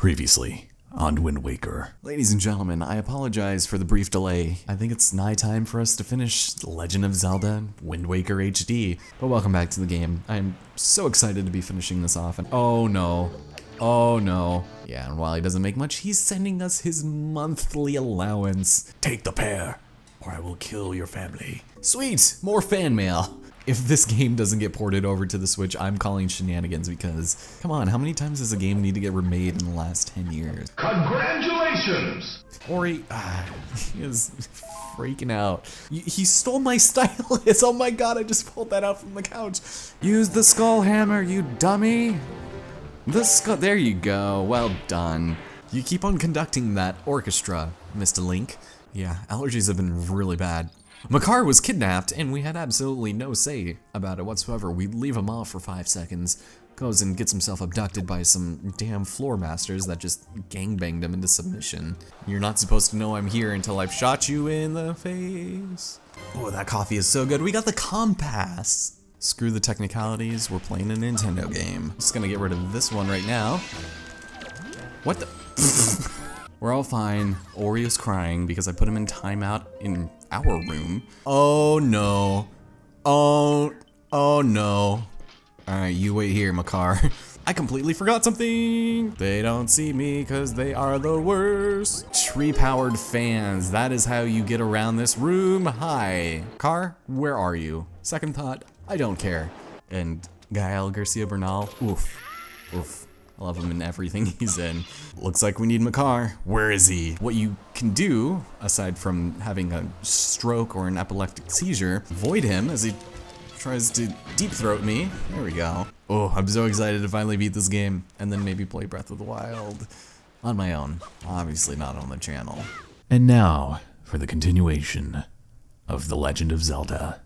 Previously on Wind Waker. Ladies and gentlemen, I apologize for the brief delay. I think it's nigh time for us to finish The Legend of Zelda Wind Waker HD. But welcome back to the game. I'm so excited to be finishing this off, and oh no. Oh no. Yeah, and while he doesn't make much, he's sending us his monthly allowance. Take the pear, or I will kill your family. Sweet! More fan mail. If this game doesn't get ported over to the Switch, I'm calling shenanigans because, come on, how many times does a game need to get remade in the last 10 years? Congratulations! Ori, he is freaking out. He stole my stylus. Oh my god, I just pulled that out from the couch. Use the skull hammer, you dummy. There you go, well done. You keep on conducting that orchestra, Mr. Link. Yeah, allergies have been really bad. Makar was kidnapped, and we had absolutely no say about it whatsoever. We leave him off for 5 seconds, goes and gets himself abducted by some damn floor masters that just gangbanged him into submission. You're not supposed to know I'm here until I've shot you in the face. Oh, that coffee is so good. We got the compass. Screw the technicalities, we're playing a Nintendo game. Just gonna get rid of this one right now. What the? We're all fine. Orio's crying because I put him in timeout in our room. Oh no. Oh no. Alright, you wait here, Makar. I completely forgot something. They don't see me because they are the worst. Tree-powered fans, that is how you get around this room. Hi. Car, where are you? Second thought, I don't care. And Gael Garcia Bernal, oof. Oof. I love him in everything he's in. Looks like we need Makar. Where is he? What you can do, aside from having a stroke or an epileptic seizure, avoid him as he tries to deep throat me. There we go. Oh, I'm so excited to finally beat this game and then maybe play Breath of the Wild on my own. Obviously not on the channel. And now for the continuation of The Legend of Zelda.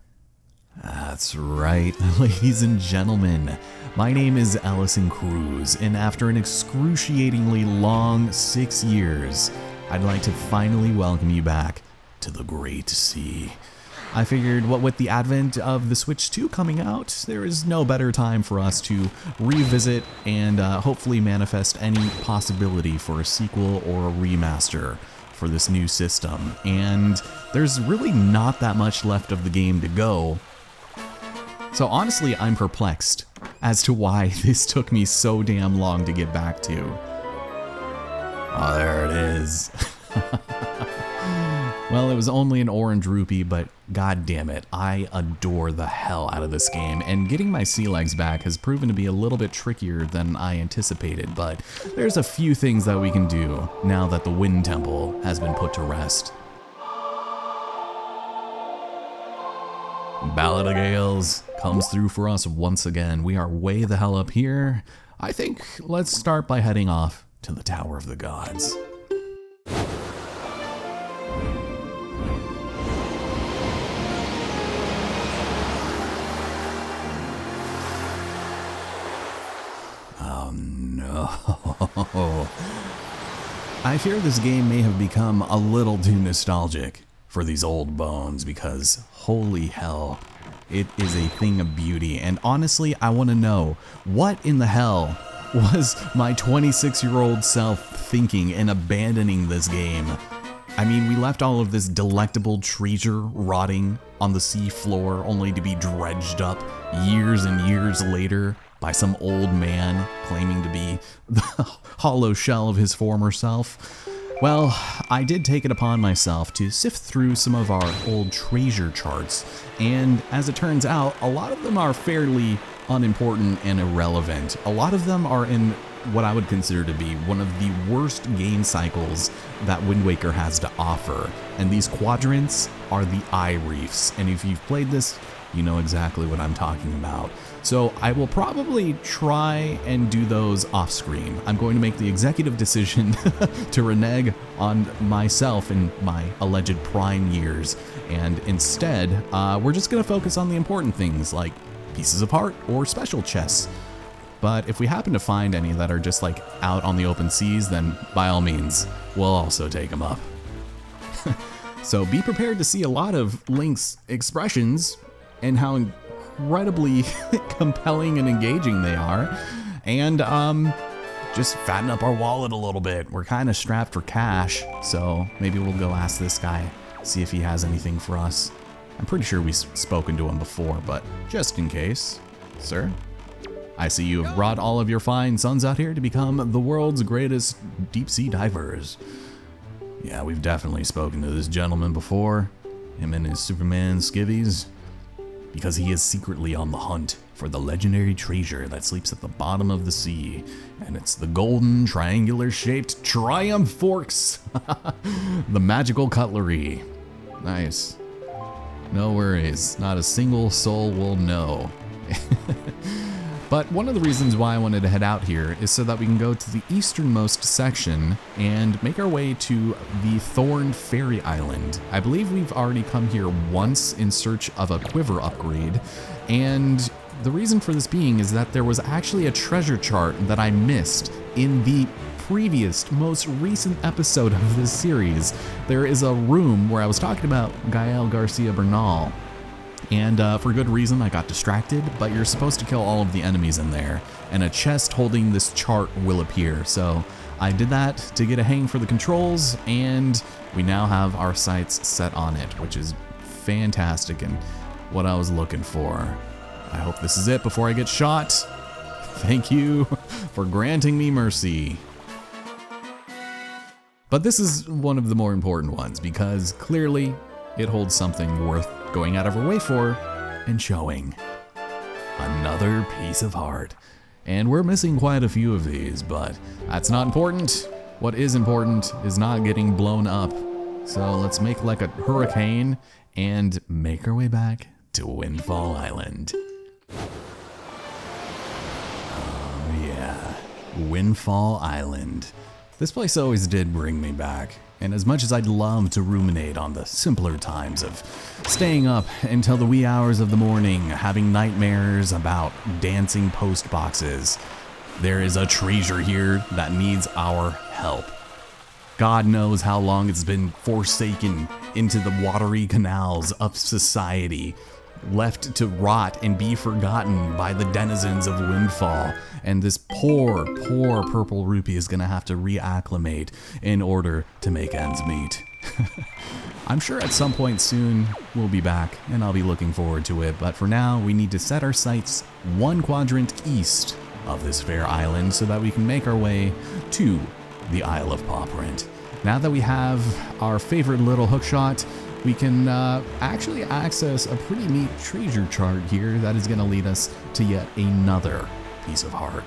That's right, ladies and gentlemen. My name is Allison Cruz, and after an excruciatingly long 6 years, I'd like to finally welcome you back to the Great Sea. I figured what with the advent of the Switch 2 coming out, there is no better time for us to revisit and hopefully manifest any possibility for a sequel or a remaster for this new system. And there's really not that much left of the game to go. So honestly, I'm perplexed as to why this took me so damn long to get back to. Oh, there it is. Well, it was only an orange rupee, but god damn it, I adore the hell out of this game, and getting my sea legs back has proven to be a little bit trickier than I anticipated, but there's a few things that we can do now that the Wind Temple has been put to rest. Ballad of Gales comes through for us once again. We are way the hell up here. I think let's start by heading off to the Tower of the Gods. Oh no. I fear this game may have become a little too nostalgic for these old bones because holy hell, it is a thing of beauty. And honestly, I want to know, what in the hell was my 26-year-old self thinking in abandoning this game? I mean, we left all of this delectable treasure rotting on the sea floor only to be dredged up years and years later by some old man claiming to be the hollow shell of his former self. Well, I did take it upon myself to sift through some of our old treasure charts, and as it turns out, a lot of them are fairly unimportant and irrelevant. A lot of them are in what I would consider to be one of the worst game cycles that Wind Waker has to offer, and these quadrants are the eye reefs, and if you've played this, you know exactly what I'm talking about. So I will probably try and do those off screen. I'm going to make the executive decision to renege on myself in my alleged prime years, and instead we're just going to focus on the important things like pieces of art or special chests. But if we happen to find any that are just like out on the open seas, then by all means we'll also take them up. So be prepared to see a lot of Link's expressions and how incredibly compelling and engaging they are. And just fatten up our wallet a little bit. We're kind of strapped for cash, so maybe we'll go ask this guy, see if he has anything for us. I'm pretty sure we've spoken to him before, but just in case. Sir, I see you have brought all of your fine sons out here to become the world's greatest deep-sea divers. Yeah, we've definitely spoken to this gentleman before, him and his Superman skivvies, because he is secretly on the hunt for the legendary treasure that sleeps at the bottom of the sea, and it's the golden, triangular-shaped Triumph forks, the magical cutlery. Nice. No worries, not a single soul will know. But one of the reasons why I wanted to head out here is so that we can go to the easternmost section and make our way to the Thorned Fairy Island. I believe we've already come here once in search of a quiver upgrade, and the reason for this being is that there was actually a treasure chart that I missed in the previous, most recent episode of this series. There is a room where I was talking about Gael Garcia Bernal, and for good reason I got distracted, but you're supposed to kill all of the enemies in there, and a chest holding this chart will appear. So I did that to get a hang for the controls, and we now have our sights set on it, which is fantastic and what I was looking for. I hope this is it before I get shot. Thank you for granting me mercy. But this is one of the more important ones, because clearly it holds something worth going out of our way for and showing. Another piece of heart. And we're missing quite a few of these, but that's not important. What is important is not getting blown up. So let's make like a hurricane and make our way back to Windfall Island. Oh yeah, Windfall Island. This place always did bring me back, and as much as I'd love to ruminate on the simpler times of staying up until the wee hours of the morning, having nightmares about dancing post boxes, there is a treasure here that needs our help. God knows how long it's been forsaken into the watery canals of society, left to rot and be forgotten by the denizens of Windfall. And this poor, poor purple rupee is gonna have to reacclimate in order to make ends meet. I'm sure at some point soon we'll be back, and I'll be looking forward to it, but for now we need to set our sights one quadrant east of this fair island so that we can make our way to the Isle of Paw Print. Now that we have our favorite little hookshot, we can actually access a pretty neat treasure chart here that is gonna lead us to yet another piece of heart.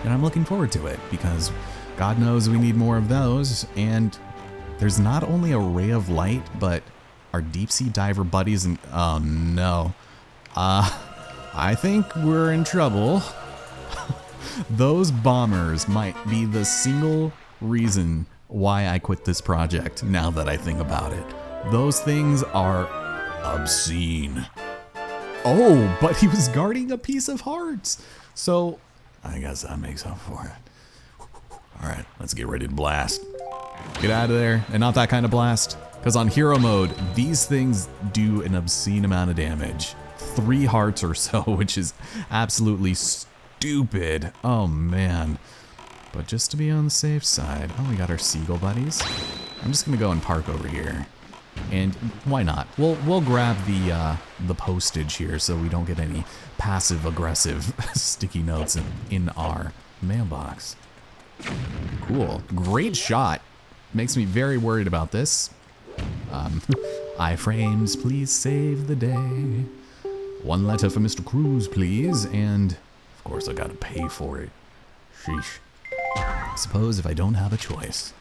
And I'm looking forward to it because God knows we need more of those, and there's not only a ray of light, but our deep sea diver buddies and oh no. I think we're in trouble. Those bombers might be the single reason why I quit this project now that I think about it. Those things are obscene. Oh, but he was guarding a piece of hearts. So I guess that makes up for it. All right, let's get ready to blast. Get out of there, and not that kind of blast. Because on hero mode, these things do an obscene amount of damage. 3 hearts or so, which is absolutely stupid. Oh man. But just to be on the safe side, oh, we got our seagull buddies. I'm just gonna go and park over here. And why not? We'll grab the postage here so we don't get any passive aggressive sticky notes in our mailbox. Cool, great shot. Makes me very worried about this. Iframes, please save the day. 1 letter for Mr. Cruz, please. And of course I gotta pay for it. Sheesh. I suppose if I don't have a choice.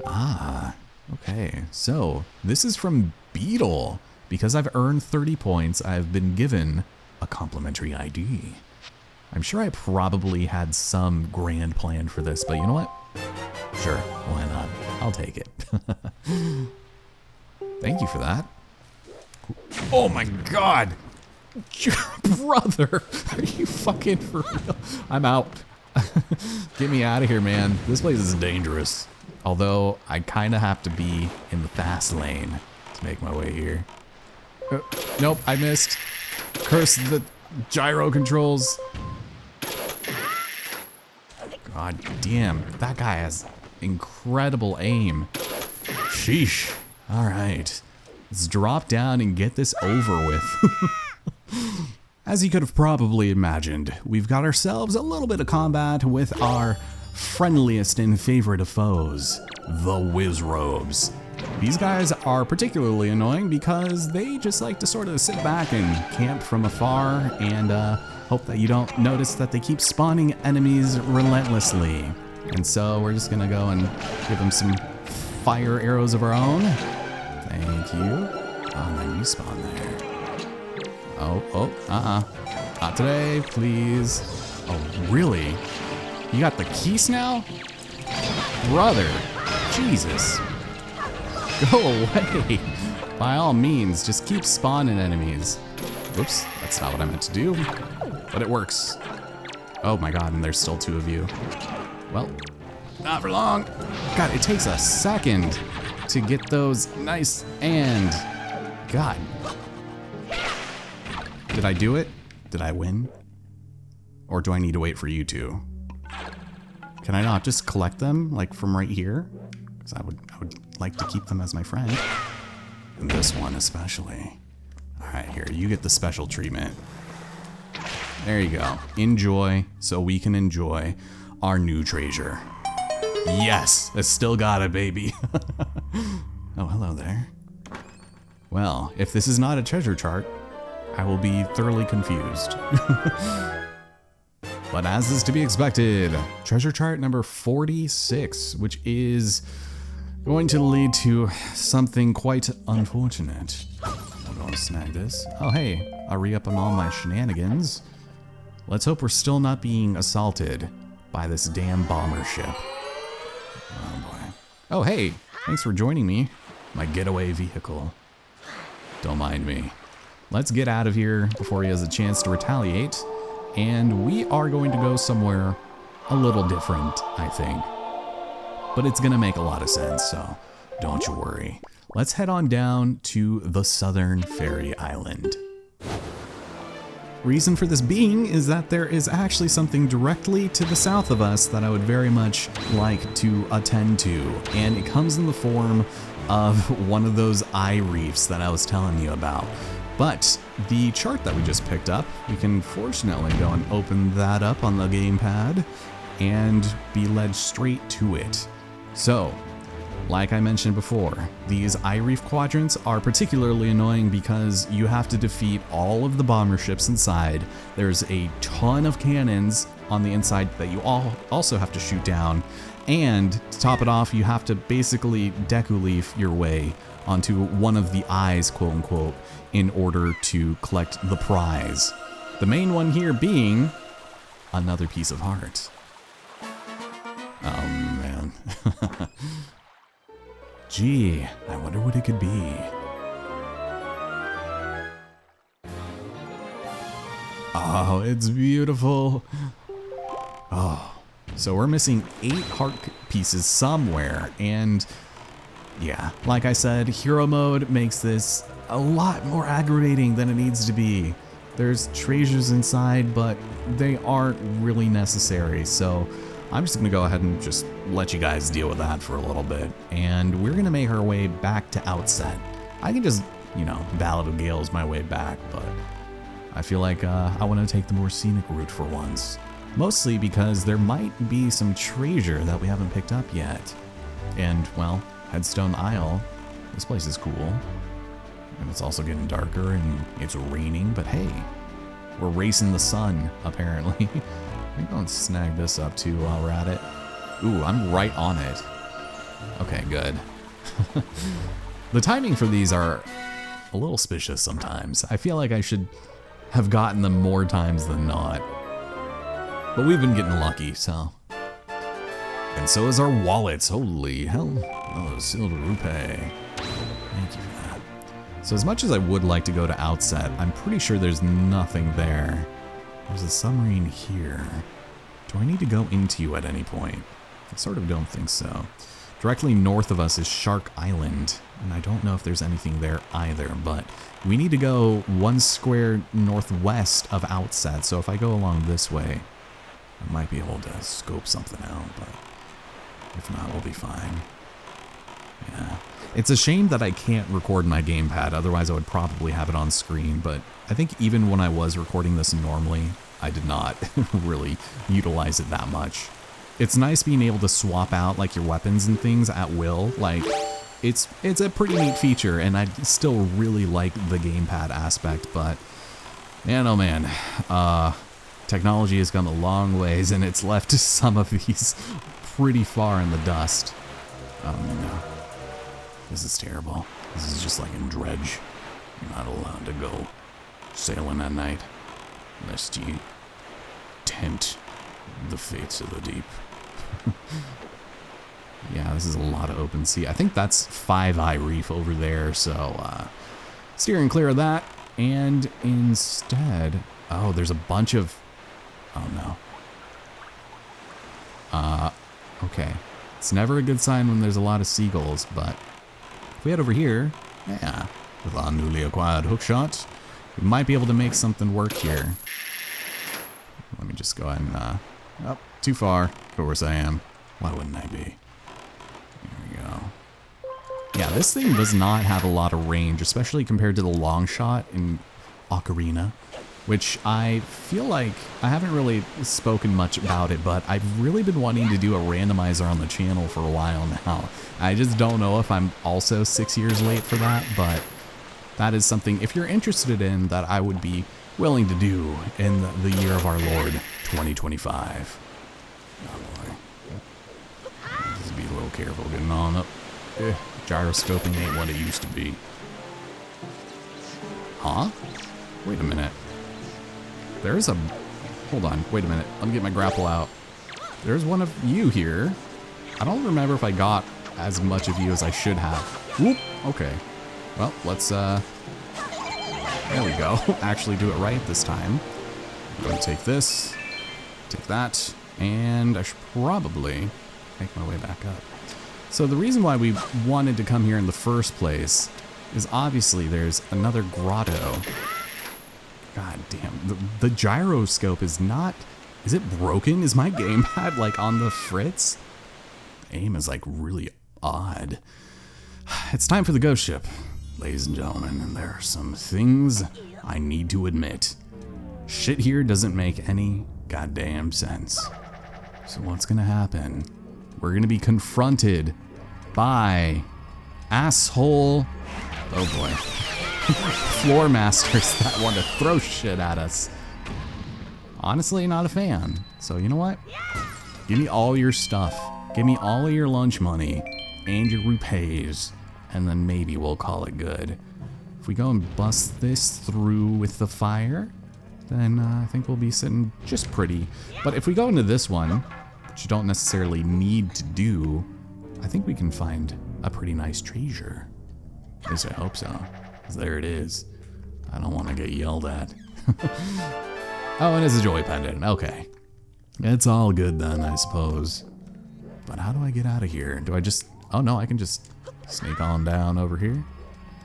Ah. Okay, so this is from Beetle. Because I've earned 30 points, I've been given a complimentary ID. I'm sure I probably had some grand plan for this, but you know what? Sure, why not? I'll take it. Thank you for that. Oh my god! Brother, are you fucking for real? I'm out. Get me out of here, man. This place is dangerous. Although, I kind of have to be in the fast lane to make my way here. Nope, I missed. Curse the gyro controls. God damn, that guy has incredible aim. Sheesh. All right, let's drop down and get this over with. As you could have probably imagined, we've got ourselves a little bit of combat with our friendliest and favorite of foes, the Wizrobes. These guys are particularly annoying because they just like to sort of sit back and camp from afar and hope that you don't notice that they keep spawning enemies relentlessly. And so we're just gonna go and give them some fire arrows of our own. Thank you. Oh, and then you spawn there. Not today, please. Oh, really? You got the keys now? Brother, Jesus. Go away. By all means, just keep spawning enemies. Whoops, that's not what I meant to do, but it works. Oh my God, and there's still 2 of you. Well, not for long. God, it takes a second to get those nice and... God. Did I do it? Did I win? Or do I need to wait for you two? Can I not just collect them, like, from right here? Because I would like to keep them as my friend. And this one especially. All right, here, you get the special treatment. There you go. Enjoy, so we can enjoy our new treasure. Yes, I still got it, baby. Oh, hello there. Well, if this is not a treasure chart, I will be thoroughly confused. But as is to be expected, treasure chart number 46, which is going to lead to something quite unfortunate. I'm going to snag this. Oh, hey, I'll re-up on all my shenanigans. Let's hope we're still not being assaulted by this damn bomber ship. Oh, boy. Oh, hey, thanks for joining me. My getaway vehicle. Don't mind me. Let's get out of here before he has a chance to retaliate. And we are going to go somewhere a little different, I think. But it's gonna make a lot of sense, so don't you worry. Let's head on down to the Southern Fairy Island. Reason for this being is that there is actually something directly to the south of us that I would very much like to attend to. And it comes in the form of one of those eye reefs that I was telling you about. But the chart that we just picked up, we can fortunately go and open that up on the gamepad and be led straight to it. So, like I mentioned before, these eye reef quadrants are particularly annoying because you have to defeat all of the bomber ships inside. There's a ton of cannons on the inside that you also have to shoot down. And to top it off, you have to basically deku leaf your way onto one of the eyes, quote unquote, in order to collect the prize. The main one here being another piece of heart. Oh man. Gee, I wonder what it could be. Oh, it's beautiful. Oh, so we're missing 8 heart pieces somewhere, and yeah, like I said, hero mode makes this a lot more aggravating than it needs to be. There's treasures inside, but they aren't really necessary, so I'm just gonna go ahead and just let you guys deal with that for a little bit, and we're gonna make our way back to Outset. I can just, you know, Ballad of Gales my way back, but I feel like I want to take the more scenic route for once. Mostly because there might be some treasure that we haven't picked up yet. And, well, Headstone Isle, this place is cool. And it's also getting darker and it's raining, but hey, we're racing the sun, apparently. Let me go and snag this up too while we're at it. Ooh, I'm right on it. Okay, good. The timing for these are a little suspicious sometimes. I feel like I should have gotten them more times than not. But we've been getting lucky, so. And so is our wallets. Holy hell. Oh, silver rupee. Thank you for that. So as much as I would like to go to Outset, I'm pretty sure there's nothing there. There's a submarine here. Do I need to go into you at any point? I sort of don't think so. Directly north of us is Shark Island, and I don't know if there's anything there either, but we need to go 1 square northwest of Outset, so if I go along this way, I might be able to scope something out, but if not, we'll be fine. Yeah. It's a shame that I can't record my gamepad, otherwise I would probably have it on screen, but I think even when I was recording this normally, I did not really utilize it that much. It's nice being able to swap out like your weapons and things at will. Like, it's a pretty neat feature, and I still really like the gamepad aspect, but man, oh man, technology has come a long ways, and it's left some of these pretty far in the dust. No. This is terrible. This is just like in Dredge. You're not allowed to go sailing at night, lest you tempt the fates of the deep. Yeah, this is a lot of open sea. I think that's Five Eye Reef over there, so steering clear of that. And instead, oh, there's a bunch of, oh no. Okay. It's never a good sign when there's a lot of seagulls, but if we head over here, yeah, with our newly acquired hookshot, we might be able to make something work here. Let me just go ahead and, oh, too far. Of course I am. Why wouldn't I be? Here we go. Yeah, this thing does not have a lot of range, especially compared to the long shot in Ocarina, which I feel like I haven't really spoken much about it, but I've really been wanting to do a randomizer on the channel for a while now. I just don't know if I'm also 6 years late for that, but that is something, if you're interested in, that I would be willing to do in the year of our Lord, 2025. Oh boy. Just be a little careful getting on up. Gyroscoping ain't what it used to be. Huh? Wait a minute. There's a... Hold on, wait a minute. Let me get my grapple out. There's one of you here. I don't remember if I got as much of you as I should have. Whoop! Okay. Well, let's, there we go. Actually do it right this time. I'm gonna take this, take that, and I should probably make my way back up. So the reason why we wanted to come here in the first place is obviously there's another grotto. God damn, the gyroscope is not, is it broken? Is my gamepad like on the fritz? Aim is like really odd. It's time for the ghost ship, ladies and gentlemen, and there are some things I need to admit. Shit here doesn't make any goddamn sense. So what's gonna happen? We're gonna be confronted by asshole, oh boy, floor masters that want to throw shit at us. Honestly, not a fan. So you know what? Give me all your stuff. Give me all of your lunch money and your rupees, and then maybe we'll call it good. If we go and bust this through with the fire, then I think we'll be sitting just pretty. But if we go into this one, which you don't necessarily need to do, I think we can find a pretty nice treasure. At least I hope so, 'cause there it is. I don't want to get yelled at. Oh, and it's a joy pendant. Okay. It's all good then, I suppose. But how do I get out of here? Do I just... Oh no, I can just sneak on down over here.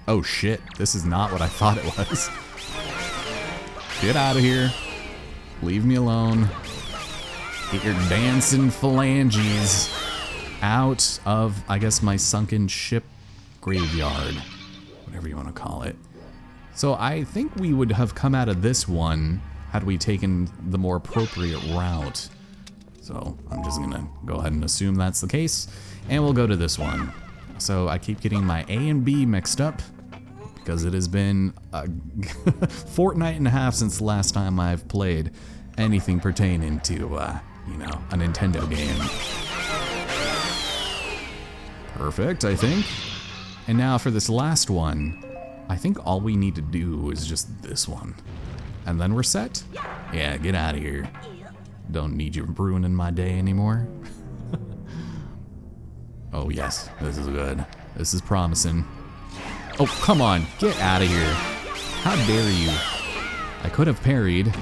Oh shit, this is not what I thought it was. Get out of here. Leave me alone. Get your dancing phalanges out of, I guess, my sunken ship graveyard. Whatever you want to call it. So I think we would have come out of this one had we taken the more appropriate route. So I'm just gonna go ahead and assume that's the case, and we'll go to this one. So I keep getting my A and B mixed up because it has been a fortnight and a half since the last time I've played anything pertaining to, you know, a Nintendo game. Perfect, I think. And now for this last one, I think all we need to do is just this one. And then we're set? Yeah, get out of here. Don't need you ruining my day anymore. Oh yes, this is good. This is promising. Oh, come on, get out of here. How dare you? I could have parried,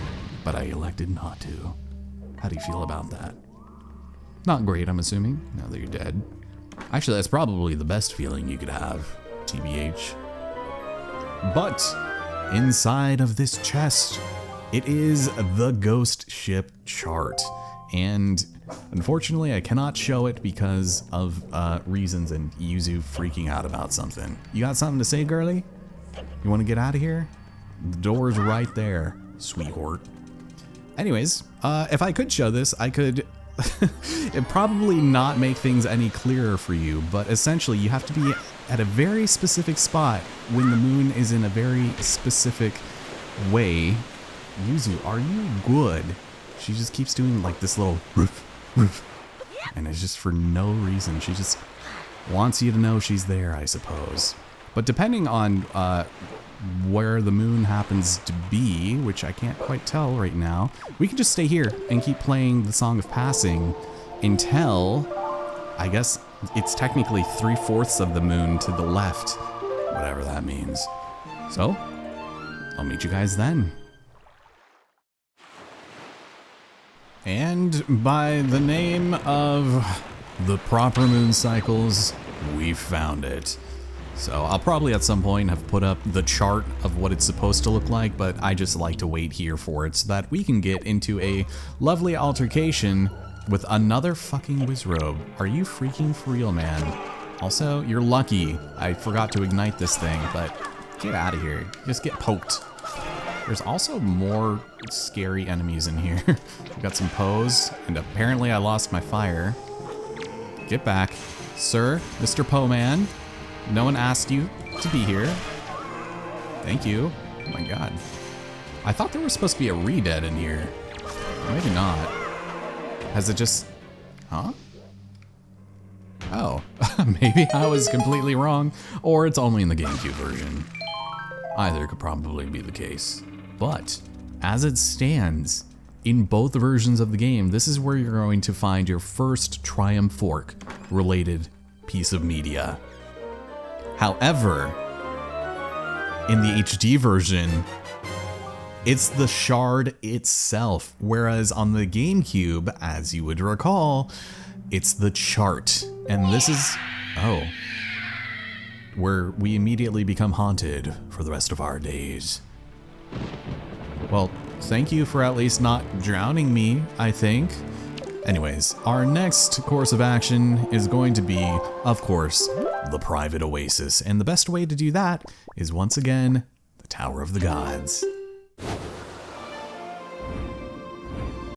but I elected not to. How do you feel about that? Not great, I'm assuming, now that you're dead. Actually, that's probably the best feeling you could have, TBH. But inside of this chest, it is the ghost ship chart. and unfortunately I cannot show it because of reasons and Yuzu freaking out about something. You got something to say, girly? You want to get out of here? The door's right there, sweetheart. Anyways, if I could show this, I could it probably not make things any clearer for you, but essentially you have to be at a very specific spot when the moon is in a very specific way. Yuzu, are you good? She just keeps doing like this little roof, roof, and it's just for no reason. She just wants you to know she's there, I suppose. But depending on where the moon happens to be, which I can't quite tell right now, we can just stay here and keep playing the Song of Passing until, I guess it's technically 3/4 of the moon to the left, whatever that means. So, I'll meet you guys then. And by the name of the proper moon cycles, we found it. So I'll probably at some point have put up the chart of what it's supposed to look like, but I just like to wait here for it so that we can get into a lovely altercation with another fucking Wizrobe. Are you freaking for real, man? Also, you're lucky I forgot to ignite this thing, but get out of here. Just get poked. There's also more scary enemies in here. We've got some Poes, and apparently I lost my fire. Get back. Sir, Mr. Poe Man. No one asked you to be here. Thank you. Oh my god. I thought there was supposed to be a re-dead in here. Maybe not. Has it just... Huh? Oh. Maybe I was completely wrong. Or it's only in the GameCube version. Either could probably be the case. But, as it stands, in both versions of the game, this is where you're going to find your first Triumphant related piece of media. However, in the HD version, it's the shard itself, whereas on the GameCube, as you would recall, it's the chart. And this is, oh, where we immediately become haunted for the rest of our days. Well, thank you for at least not drowning me, I think. Anyways, our next course of action is going to be, of course, the private oasis. And the best way to do that is once again, the Tower of the Gods.